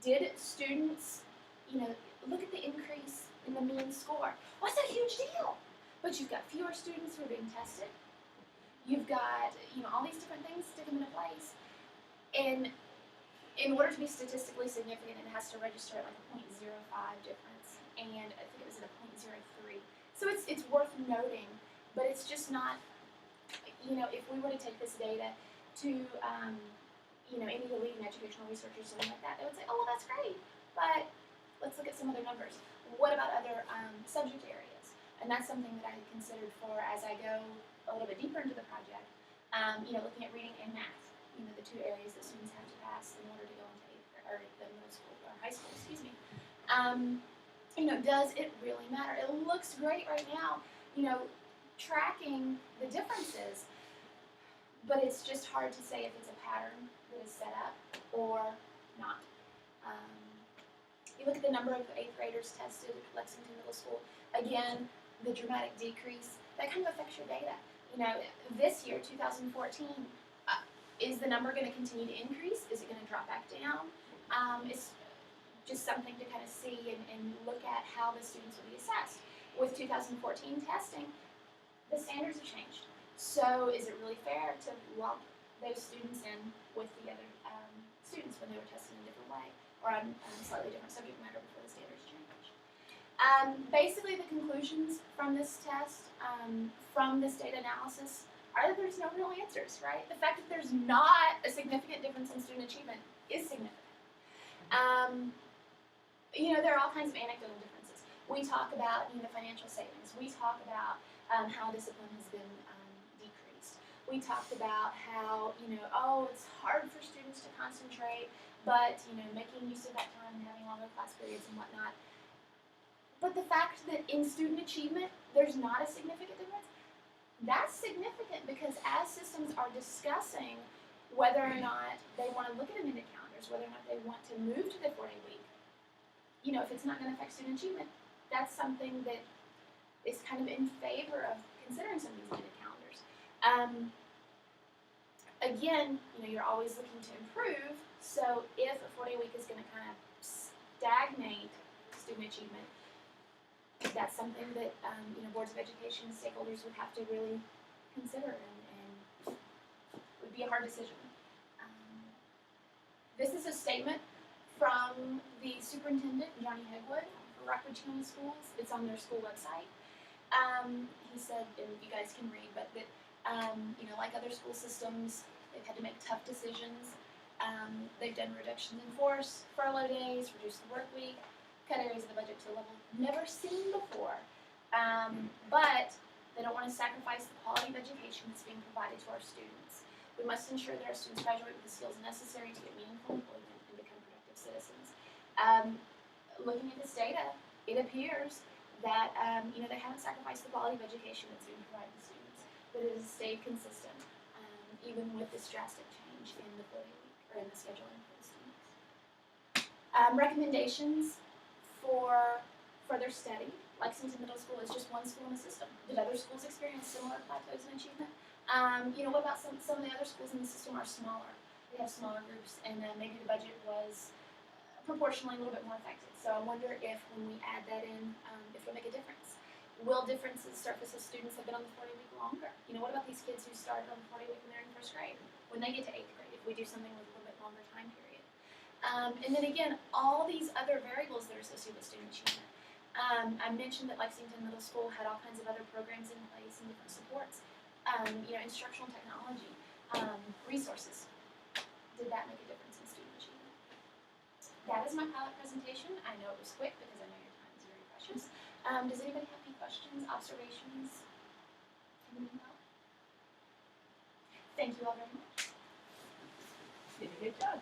Did students, look at the increase in the mean score? Well, that's a huge deal. But you've got fewer students who are being tested. You've got, all these different things stick them into place. And in order to be statistically significant, it has to register at like a 0.05 difference. And I think it was at a 0.03. So it's worth noting, but it's just not, if we were to take this data to, any of the leading educational researchers, something like that, they would say, oh, well, that's great, but let's look at some other numbers. What about other subject areas? And that's something that I had considered for as I go a little bit deeper into the project, looking at reading and math, the two areas that students have to pass in order to go into the middle school or high school, excuse me. Does it really matter? It looks great right now, tracking the differences, but it's just hard to say if it's a pattern that is set up or not. You look at the number of 8th graders tested at Lexington Middle School, again, the dramatic decrease, that kind of affects your data. This year, 2014, is the number going to continue to increase? Is it going to drop back down? It's just something to kind of see and look at how the students will be assessed. With 2014 testing, the standards have changed. So is it really fair to lump those students in with the other students when they were tested in a different way or on slightly different subject matter before the standards changed? Basically, the conclusions from this test, from this data analysis, are that there's no real answers, right? The fact that there's not a significant difference in student achievement is significant. There are all kinds of anecdotal differences. We talk about financial savings. We talk about how discipline has been decreased. We talked about how it's hard for students to concentrate, but making use of that time and having longer class periods and whatnot. But the fact that in student achievement there's not a significant difference, that's significant because as systems are discussing whether or not they want to look at amended calendars, whether or not they want to move to the 4-day week, if it's not going to affect student achievement, that's something that is kind of in favor of considering some of these amended calendars. Again, you're always looking to improve, so if a 4-day week is going to kind of stagnate student achievement, that's something that boards of education and stakeholders would have to really consider and would be a hard decision. This is a statement from the superintendent, Johnny Hegwood, for Rockbridge County Schools. It's on their school website. He said, and you guys can read, but that like other school systems, they've had to make tough decisions. They've done reductions in force, furlough days, reduced the work week, cut areas of the budget to a level never seen before. But they don't want to sacrifice the quality of education that's being provided to our students. We must ensure that our students graduate with the skills necessary to get meaningful employment and become productive citizens. Looking at this data, it appears that they haven't sacrificed the quality of education that's being provided to students, but it has stayed consistent, even with this drastic change in the 4-day week or in the scheduling for the students. Recommendations for further study. Lexington Middle School is just one school in the system. Did other schools experience similar plateaus in achievement? What about some of the other schools in the system are smaller? They have smaller groups, and maybe the budget was proportionally a little bit more effective. So I wonder if when we add that in, if it'll make a difference. Will differences surface as students have been on the 4-day week longer? What about these kids who started on the 4-day week when they're in 1st grade? When they get to 8th grade, if we do something with a little bit longer time period. And then again, all these other variables that are associated with student achievement. I mentioned that Lexington Middle School had all kinds of other programs in place and different supports. Instructional technology, resources. Did that make a difference in student achievement? That is my pilot presentation. I know it was quick because I know your time is very precious. Does anybody have any questions, observations? Thank you all very much. Did a good job.